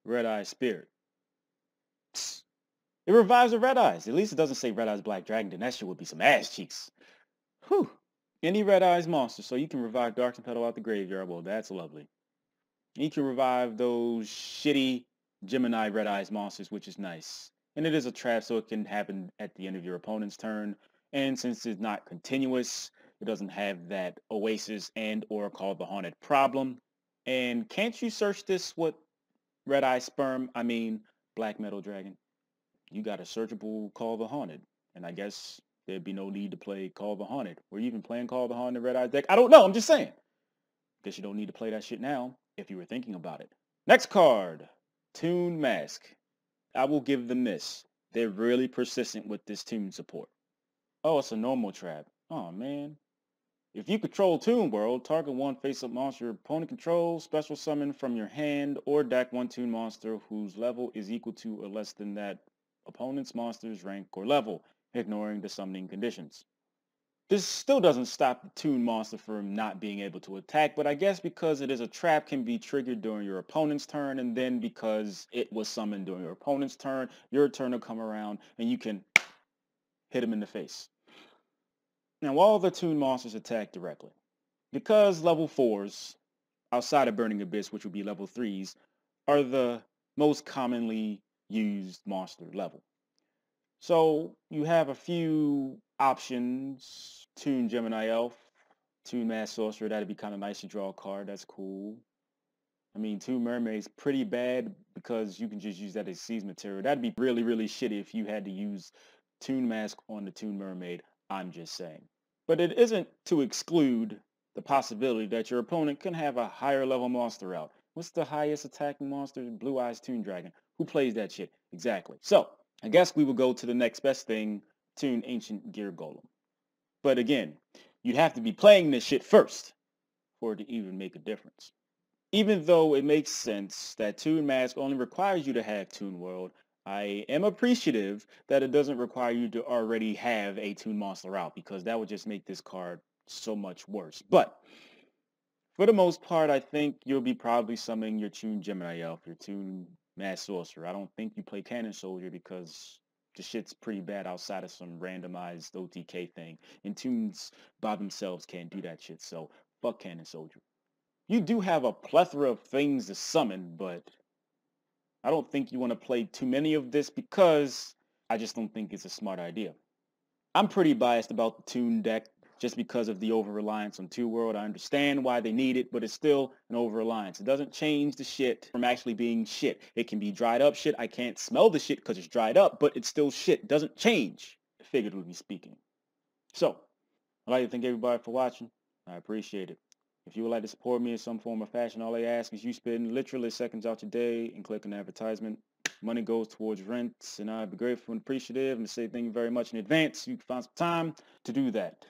Red Eye Spirit. Tss. It revives the Red Eyes. At least it doesn't say Red Eyes Black Dragon, then that shit would be some ass cheeks. Whew. Any Red Eyes monster, so you can revive Dark Petal out the graveyard. Well, that's lovely. You can revive those shitty Gemini Red Eyes monsters, which is nice. And it is a trap, so it can happen at the end of your opponent's turn. And since it's not continuous, it doesn't have that Oasis and or Call the Haunted problem. And can't you search this with Red Eye Sperm? I mean, Black Metal Dragon. You got a searchable Call the Haunted. And I guess there'd be no need to play Call the Haunted. Were you even playing Call the Haunted Red Eye deck? I don't know. I'm just saying. Guess you don't need to play that shit now if you were thinking about it. Next card, Toon Mask. I will give them this. They're really persistent with this Toon support. Oh, it's a normal trap. Oh, man. If you control Toon World, target one face-up monster your opponent controls, special summon from your hand, or deck one Toon monster whose level is equal to or less than that opponent's monster's rank or level, ignoring the summoning conditions. This still doesn't stop the Toon monster from not being able to attack, but I guess because it is a trap can be triggered during your opponent's turn, and then because it was summoned during your opponent's turn, your turn will come around and you can hit him in the face. Now all the Toon monsters attack directly. Because level 4s, outside of Burning Abyss, which would be level 3s, are the most commonly used monster level. So you have a few options. Toon Gemini Elf, Toon Mask Sorcerer, that'd be kind of nice to draw a card, that's cool. I mean, Toon Mermaid's pretty bad because you can just use that as seize material. That'd be really, really shitty if you had to use Toon Mask on the Toon Mermaid, I'm just saying. But it isn't to exclude the possibility that your opponent can have a higher level monster out. What's the highest attacking monster? Blue Eyes Toon Dragon. Who plays that shit? Exactly. So, I guess we will go to the next best thing, Toon Ancient Gear Golem. But again, you'd have to be playing this shit first for it to even make a difference. Even though it makes sense that Toon Mask only requires you to have Toon World, I am appreciative that it doesn't require you to already have a Toon monster out, because that would just make this card so much worse. But for the most part, I think you'll be probably summoning your Toon Gemini Elf, your Toon Mask Sorcerer. I don't think you play Cannon Soldier because the shit's pretty bad outside of some randomized OTK thing. And Toons by themselves can't do that shit, so fuck Cannon Soldier. You do have a plethora of things to summon, but I don't think you want to play too many of this because I just don't think it's a smart idea. I'm pretty biased about the Toon deck just because of the over-reliance on Toon World. I understand why they need it, but it's still an over-reliance. It doesn't change the shit from actually being shit. It can be dried up shit. I can't smell the shit because it's dried up, but it's still shit. It doesn't change, figuratively speaking. So, I'd like to thank everybody for watching. I appreciate it. If you would like to support me in some form or fashion, all I ask is you spend literally seconds out your day and click an advertisement. Money goes towards rent, and I'd be grateful and appreciative and say thank you very much in advance. You can find some time to do that.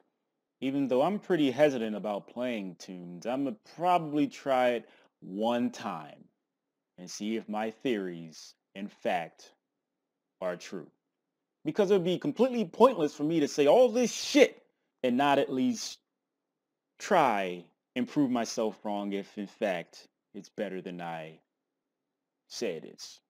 Even though I'm pretty hesitant about playing Toons, I'm going to probably try it one time and see if my theories, in fact, are true. Because it would be completely pointless for me to say all this shit and not at least try and prove myself wrong if, in fact, it's better than I say it is.